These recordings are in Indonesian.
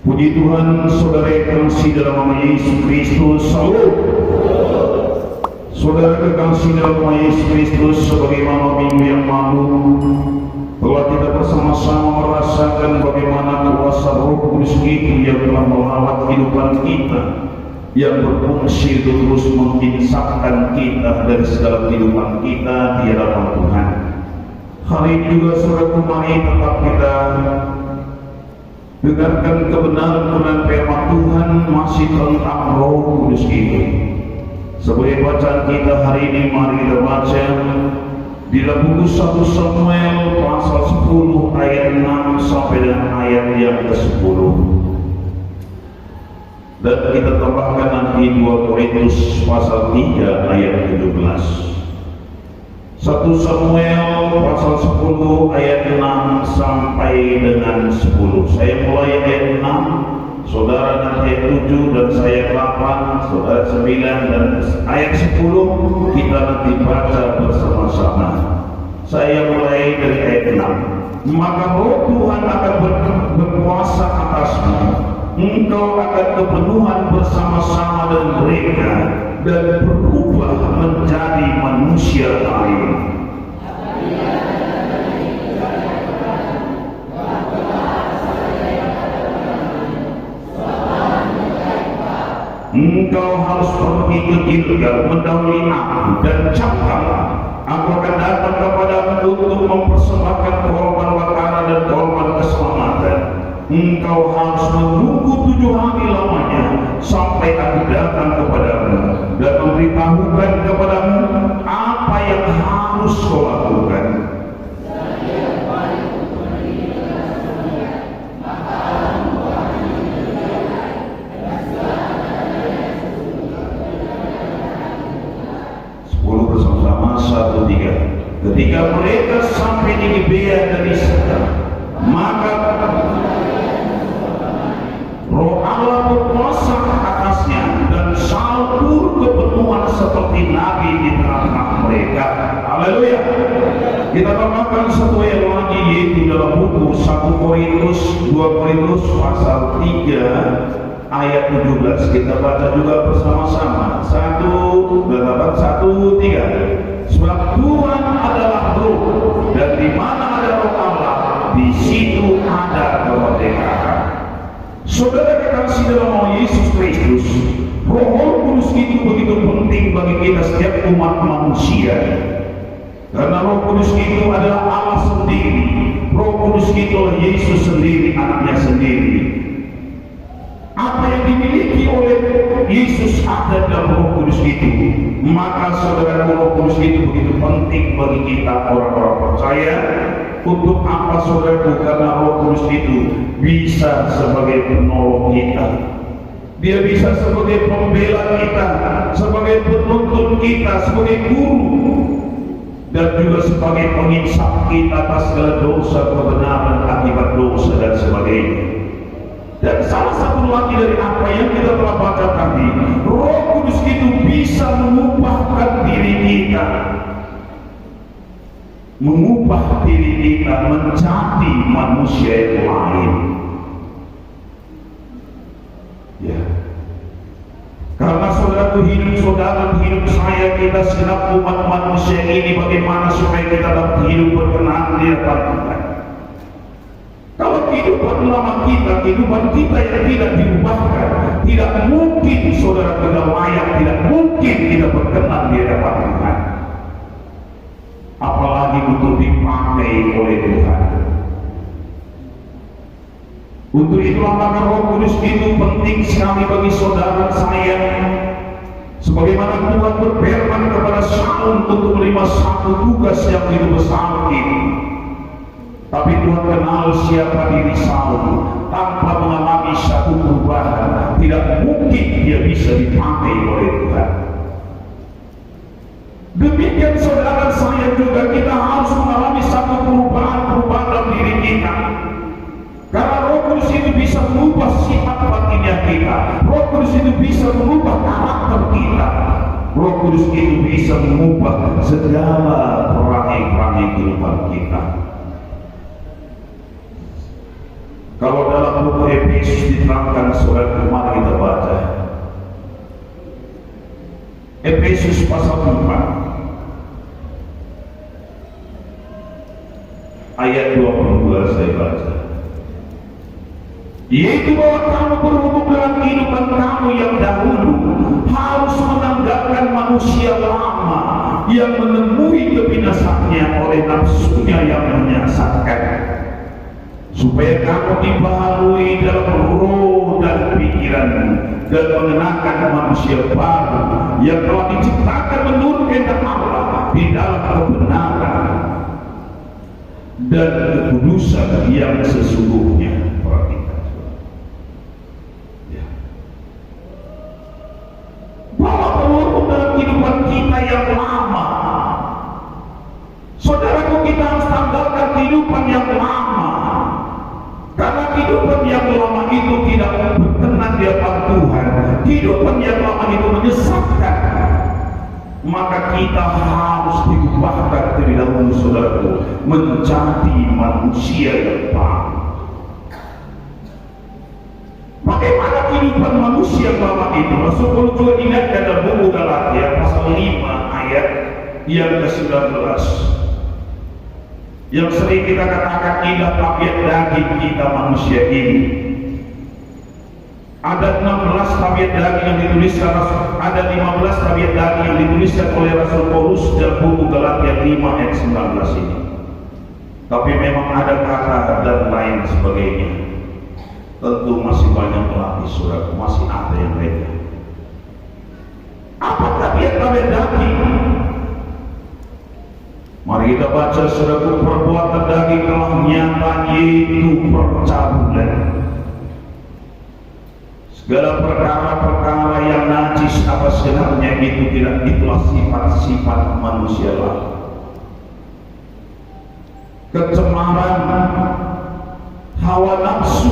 Puji Tuhan, saudara kekasih dalam nama Yesus Kristus. Salut. Saudara kekasih dalam nama Yesus Kristus, sebagaimana minggu yang lalu telah kita bersama-sama merasakan bagaimana kuasa Roh Kudus itu yang telah melawat kehidupan kita, yang berfungsi untuk terus menginsafkan kita dari segala kehidupan kita di hadapan Tuhan. Hari ini juga saudara, mari tetap kita dengarkan kebenaran firman Tuhan masih tentang Roh Kudus itu. Sebagai bacaan kita hari ini, mari kita baca di dalam buku 1 Samuel pasal 10 ayat 6 sampai dengan ayat yang ke-10. Dan kita tambahkan nanti 2 Korintus pasal 3 ayat 17. 1 Samuel pasal 10 ayat 6 sampai dengan 10. Saya mulai ayat 6, saudara nanti ayat 7, dan saya 8, saudara 9, dan ayat 10 kita nanti baca bersama-sama. Saya mulai dari ayat 6. Maka Roh Tuhan akan berkuasa atasmu, engkau akan kepenuhan bersama-sama dengan mereka dan berubah menjadi manusia lain. Engkau harus pergi ke Gilgal mendahului aku dan cakaplah, aku akan datang kepadamu untuk mempersembahkan korban bakaran dan korban keselamatan. Engkau harus menunggu 7 hari lamanya sampai aku datang kepadamu dan memberitahukan kepadamu apa yang harus kau lakukan. Bersama-sama 1, 3. Ketika mereka sampai di Gibea dari sana, maka Roh Allah berkuasa atasnya dan salur kepenuhan seperti nabi di tengah-tengah mereka. Haleluya. Kita tambahkan satu ayat lagi, yaitu dalam buku 1 Korintus 2 Korintus pasal 3 ayat 17. Kita baca juga bersama-sama. 1, 3. Sebab Tuhan adalah Roh, dan di mana ada Roh Allah, di situ ada kemerdekaan. Saudara kekasih dalam nama Yesus Kristus, Roh Kudus itu begitu penting bagi kita setiap umat manusia. Karena Roh Kudus itu adalah Allah sendiri. Roh Kudus itu adalah Yesus sendiri, anaknya sendiri. Apa yang dimiliki oleh Yesus ada dalam Roh Kudus itu. Maka saudara, Roh Kudus itu begitu penting bagi kita orang-orang percaya. Untuk apa saudara? Karena Roh Kudus itu bisa sebagai penolong kita. Dia bisa sebagai pembela kita, sebagai penuntun kita, sebagai guru, dan juga sebagai penginsaf kita atas segala dosa, kebenaran akibat dosa dan sebagainya. Dan salah satu lagi dari apa yang kita telah baca tadi, Roh Kudus itu bisa mengubahkan diri kita, mengubah diri kita menjadi manusia yang lain. Ya, karena saudara hidup saya, kita segenap umat manusia ini, bagaimana supaya kita dapat hidup berkenan di hadapan Tuhan. Kalau kehidupan lama kita, kehidupan kita yang tidak diubahkan, tidak mungkin saudara kita layak, tidak mungkin kita berkenan di hadapan Tuhan. Apalagi untuk dipakai oleh Tuhan. Untuk itulah maka Roh Kudus itu penting sekali bagi saudara saya. Sebagaimana Tuhan berfirman kepada Saul untuk menerima satu tugas yang begitu besar ini. Tapi Tuhan kenal siapa diri Saul. Tanpa mengalami satu perubahan, tidak mungkin dia bisa dipakai oleh Tuhan. Demikian saudara saya juga, kita harus mengalami satu perubahan dalam diri kita. Karena Roh Kudus itu bisa mengubah sifat batinnya kita. Roh Kudus itu bisa mengubah karakter kita. Roh Kudus itu bisa mengubah segala perangai-perangai kehidupan kita. Kalau dalam buku Efesus diterangkan Efesus pasal 4 ayat 22 saya baca. Yaitu bahwa kamu berhubung dalam kehidupan kamu yang dahulu harus menanggalkan manusia lama yang menemui kebinasaannya oleh nafsunya yang menyesatkan, supaya kamu dibaharui dalam roh dan pikiranmu dan mengenakan manusia baru yang telah diciptakan menurut kehendak Allah di dalam kebenaran dan kekudusan yang sesungguhnya. Perhatikan, ya. Bahwa peluru dalam kehidupan kita yang lama, saudaraku, kita harus tanggalkan kehidupan yang lama, karena kehidupan yang lama itu tidak berkenan di hadapan Tuhan. Kehidupan yang lama itu menyesatkan. Maka kita harus diubahkan terlebih dahulu, saudaraku, menjadi manusia yang baru. Bagaimana kehidupan manusia yang lama itu? Rasul Paulus juga ingatkan dalam buku Galatia pasal 5 ayat yang ke-19, yang sering kita katakan inilah tabiat daging kita manusia ini. Ada 16 tabiat daging yang dituliskan, ada 15 tabiat daging yang dituliskan oleh Rasul Paulus dalam buku Galatia 5 ayat 19 ini. Tapi memang ada kata dan lain sebagainya. Tentu masih banyak lagi, saudara, masih ada yang lainnya. Apa tabiat-tabiat daging? Mari kita baca, saudaraku. Perbuatan daging telah nyata, yaitu percabulan, segala perkara-perkara yang najis apa sebenarnya itu tidak, itulah sifat-sifat manusia lain. Kecemaran, hawa nafsu,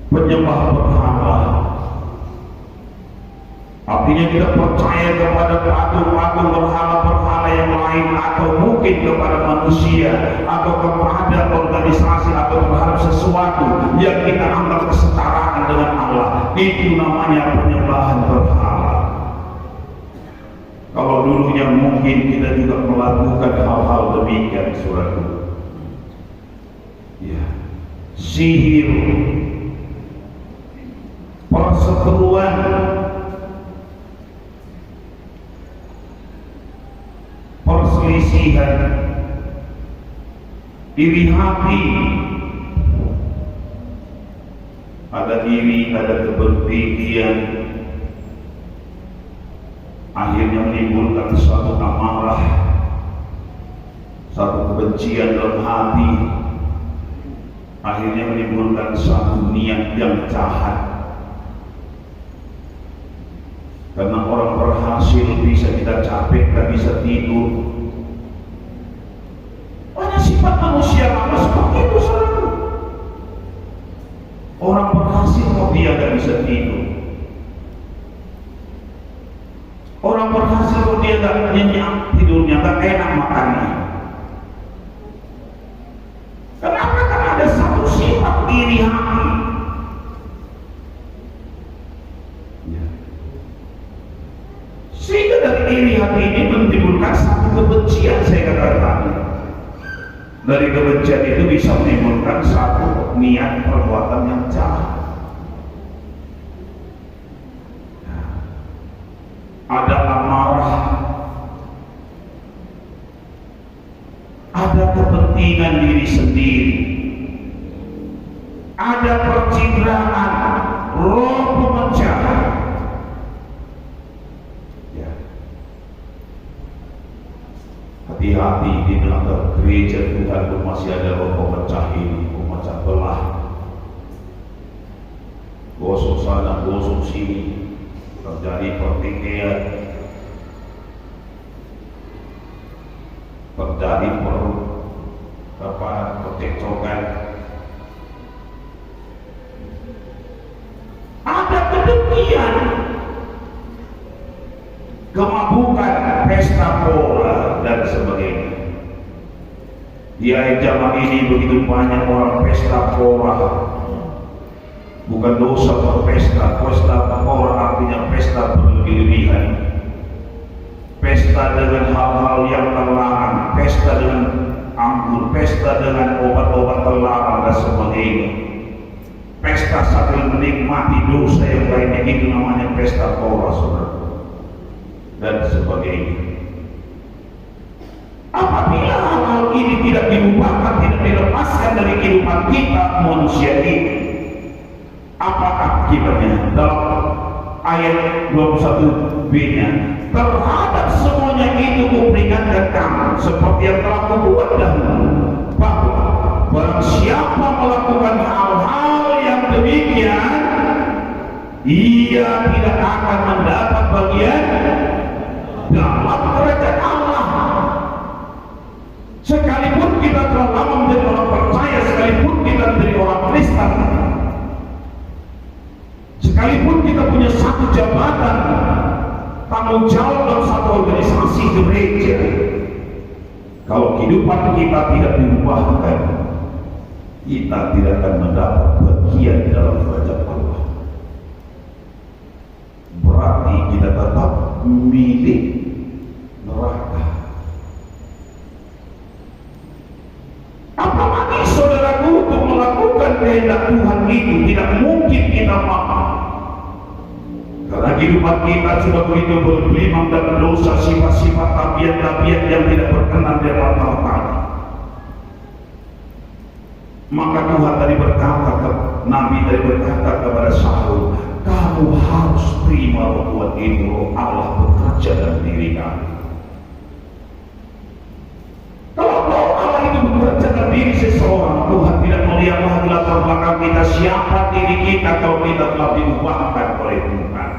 penyembah berhala. Artinya kita percaya kepada patung-patung berhala-berhala yang lain, atau mungkin kepada manusia, atau kepada organisasi, atau terhadap sesuatu yang kita anggap kesetaraan dengan Allah. Itu namanya penyembahan berhala. Kalau dulunya mungkin kita juga melakukan hal-hal demikian, saudaraku. Ya. Sihir, perseteruan, perselisihan, iri hati, ada iri, ada kebencian, akhirnya menimbulkan suatu amarah, satu kebencian dalam hati, akhirnya menimbulkan suatu niat yang jahat. Karena orang berhasil bisa kita capek, tak bisa tidur. Banyak sifat manusia lama seperti itu, saudara. Orang berhasil kok dia tak bisa tidur. Orang berhasil kok dia tak nyenyak tidurnya, tak enak makannya. Kenapa? Karena ada satu sifat iri hati. Sehingga dari iri hati ini menimbulkan satu kebencian, saya katakan. Dari kebencian itu bisa menimbulkan satu niat perbuatan yang jahat. Ada amarah, ada kepentingan diri sendiri, ada percitraan, roh pemecah. Hati-hati, di dalam gereja Tuhan pun masih ada roh pemecah ini, pemecah belah, gosok sana, gosok sini, terjadi pertikaian, terjadi percekcokan, ada kedengkian, kemabukan, pesta pora dan sebagainya. Di akhir zaman ini begitu banyak orang pesta pora, Bukan dosa berpesta. Pesta orang artinya pesta berlebih-lebihan, pesta dengan hal-hal yang terlarang, pesta dengan anggur, pesta dengan obat-obat terlarang dan sebagainya, pesta sambil menikmati dosa yang lainnya, itu namanya pesta Torah, saudara, dan sebagainya. Apabila hal-hal ini tidak dilupakan, tidak dilepaskan dari kehidupan kita manusia ini, apa akibatnya? Dalam ayat 21b-nya, terhadap semuanya itu kuperingatkan kamu, seperti yang telah kubuat dahulu, bahwa barang siapa melakukan hal-hal yang demikian, ia tidak akan mendapat bagian dalam kerajaan Allah. Sekalipun kita telah lama menjadi orang percaya, sekalipun kita menjadi orang Kristen, sekalipun kita punya satu jabatan tanggung jawab dalam satu organisasi gereja, kalau kehidupan kita tidak diubahkan, kita tidak akan mendapat bagian dalam kerajaan Allah. Berarti kita tetap milik neraka. Apalagi saudaraku, untuk melakukan kehendak Tuhan itu tidak mungkin kita mampu, karena kehidupan kita sudah begitu bergelimang dalam dosa, sifat-sifat tabiat-tabiat yang tidak berkenan di hadapan Allah. Maka Tuhan tadi berkata, Nabi tadi berkata kepada Saul, kamu harus terima bahwa itu Allah bekerja dalam diri kamu. Kalau Allah itu bekerja dalam diri seseorang, Tuhan tidak melihat lagi latar belakang kita, siapa diri kita, kalau kita telah diubahkan oleh Tuhan.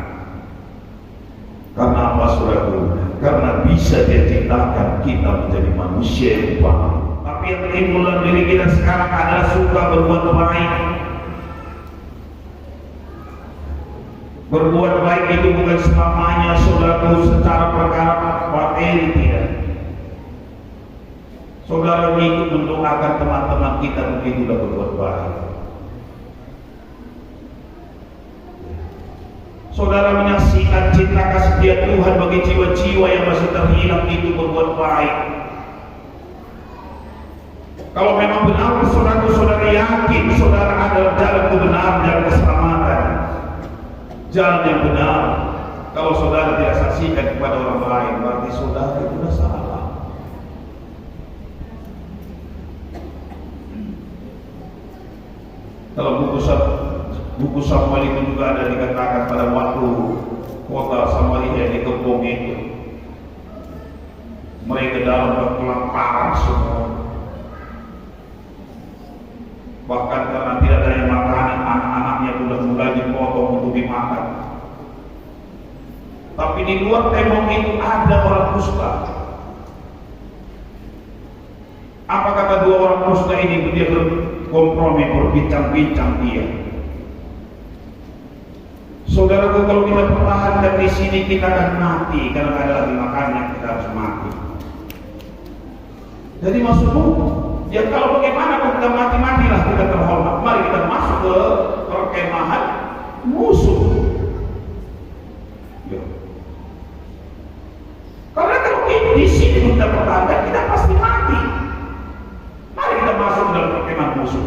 Karena apa, saudaraku? Karena bisa Dia ciptakan kita menjadi manusia yang baik. Tapi yang timbul dalam diri kita sekarang adalah suka berbuat baik. Berbuat baik itu bukan selamanya, saudaraku, secara perkara materi, tidak. Saudara ikut mendoakan teman-teman kita begitu sudah berbuat baik. Saudara menyaksikan cinta kasih Dia Tuhan bagi jiwa-jiwa yang masih terhilang, itu berbuat baik. Kalau memang benar saudara yakin saudara adalah jalan kebenaran, jalan keselamatan, jalan yang benar, kalau saudara tidak saksikan kepada orang lain, berarti saudara itu sudah salah. Dalam buku Samuel itu juga ada dikatakan pada waktu kota Samaria dikepung itu, mereka dalam kelaparan semua. Bahkan karena tidak ada yang makanan, anak-anaknya sudah mulai dipotong untuk dimakan. Tapi di luar tembok itu ada orang kusta. Apa kata dua orang kusta ini? Dia berkompromi, berbincang-bincang dia. Saudaraku, kalau kita pertahankan di sini, kita akan mati karena ada lagi makannya, kita harus mati. Jadi maksudmu, ya kalau bagaimana kalau kita mati-matilah kita terhormat. Mari kita masuk ke perkemahan musuh. Ya. Karena kalau di sini kita pertahankan, kita pasti mati. Mari kita masuk dalam perkemahan musuh.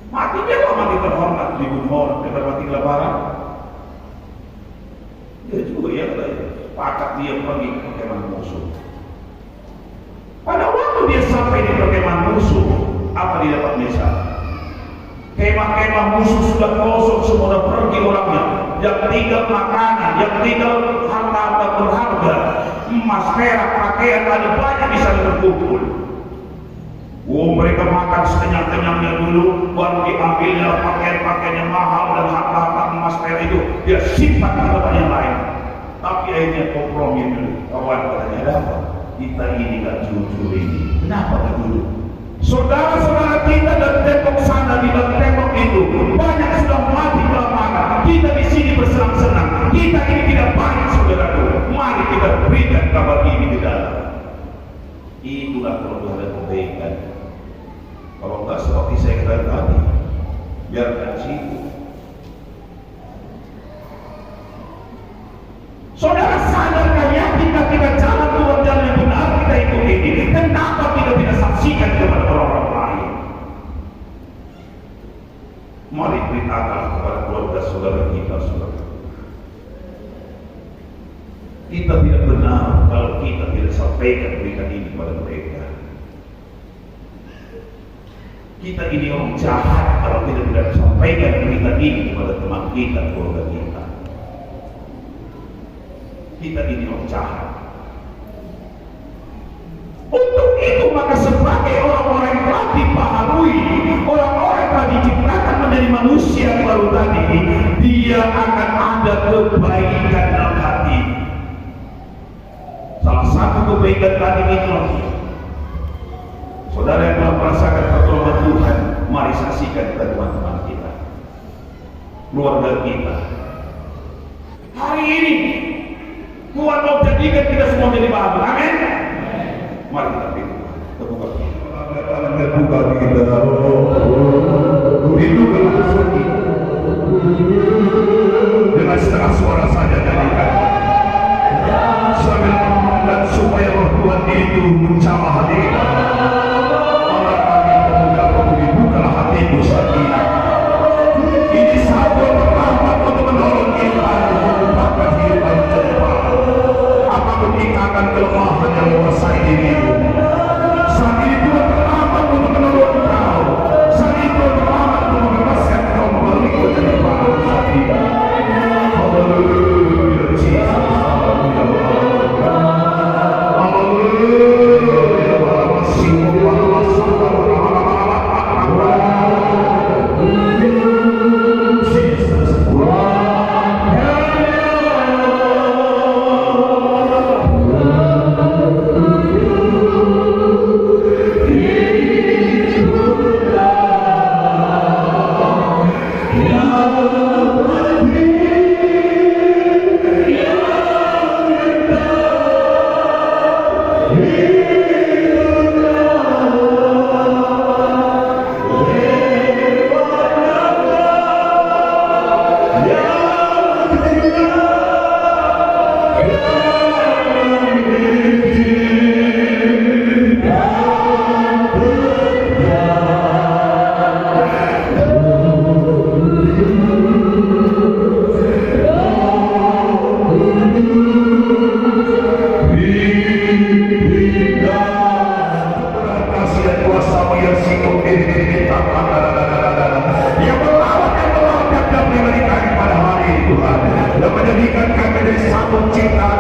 Mati dia kok mati terhormat, dibunuh, kita mati kelaparan. Dia juga ya, sepakat dia pergi ke perkemahan musuh. Pada waktu dia sampai di perkemahan musuh, apa dia dapat desa? Kemah-kemah musuh sudah kosong, semua sudah pergi orangnya. Yang tinggal makanan, yang tinggal harta-harta berharga, emas, perak, pakaian, ada banyak bisa terkumpul. Mereka makan sekenyang-kenyangnya dulu, baru diambilnya pakaian-pakaian yang mahal dan harta-harta emas perak itu dia simpan di tempat yang lain. Tapi akhirnya kompromi dulu. Kawan katanya, ada apa? Kita ini gak jujur ini. Kenapa gak jujur? Saudara-saudara kita dan tembok sana, di dalam tembok itu banyak sudah mati kelaparan. Kita di sini bersenang-senang. Kita ini tidak banyak, saudaraku. Mari kita berikan kabar ini di dalam. Itulah kalau ada kebaikan. Kalau enggak seperti saya katakan tadi, biarkan situ. Saudara sadarkah ya kita jalan Tuhan jalan yang benar kita ikuti ini, kenapa kita tidak saksikan kepada orang-orang lain? Mari beritakan kepada keluarga saudara kita, saudara. Kita tidak benar kalau kita tidak sampaikan berita ini kepada mereka. Kita ini orang jahat kalau kita tidak sampaikan berita ini kepada teman kita, keluarga kita. Kita ini orang jahat. Untuk itu maka sebagai orang-orang yang telah dibaharui, orang-orang yang telah diciptakan menjadi manusia baru tadi, dia akan ada kebaikan dalam hati. Salah satu kebaikan tadi itu, saudara yang telah merasakan pertolongan Tuhan, mari saksikan kepada teman-teman kita, keluarga kita. Hari ini Tuhan mau jadikan kita semua jadi bahagia. Amin. Mari kita berdoa. Terbuka kita. Rindukanlah hati dengan setengah suara saja nyanyikan. Sambil memohon supaya roh Tuhan itu menjamah hati kita. Maka kami pemuda-pemudi dibukalah hatimu saat ini. Ini satu rahmat untuk menolong kita mengubah kehidupan cepat. Apapun ikatan kelemahan yang menguasai dirimu, saat ini Tuhan rahmat untuk menolong kau. Saat ini Tuhan rahmat untuk membebaskan kau melalui dari bahan saat ini. Haleluya, Jesus. Yang menjadikan kami dari satu ciptaan